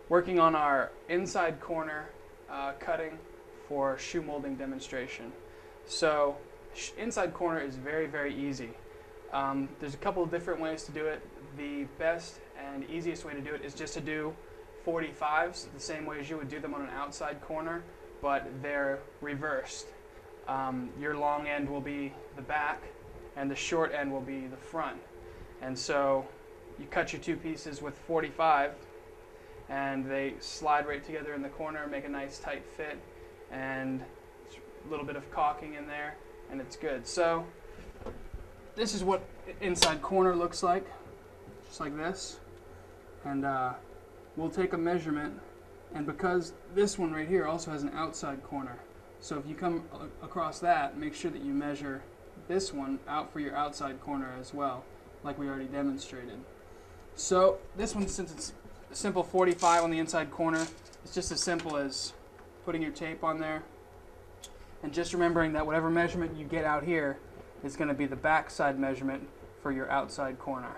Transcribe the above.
working on our inside corner cutting for shoe molding demonstration. So inside corner is very, very easy. There's a couple of different ways to do it. The best and easiest way to do it is just to do 45s the same way as you would do them on an outside corner, but they're reversed. Your long end will be the back and the short end will be the front. And so you cut your two pieces with 45 and they slide right together in the corner, make a nice tight fit, and a little bit of caulking in there, and it's good. So this is what inside corner looks like, just like this. And we'll take a measurement, and because this one right here also has an outside corner, so if you come across that, make sure that you measure this one out for your outside corner as well, like we already demonstrated. So this one, since it's a simple 45 on the inside corner, it's just as simple as putting your tape on there and just remembering that whatever measurement you get out here is going to be the back side measurement for your outside corner.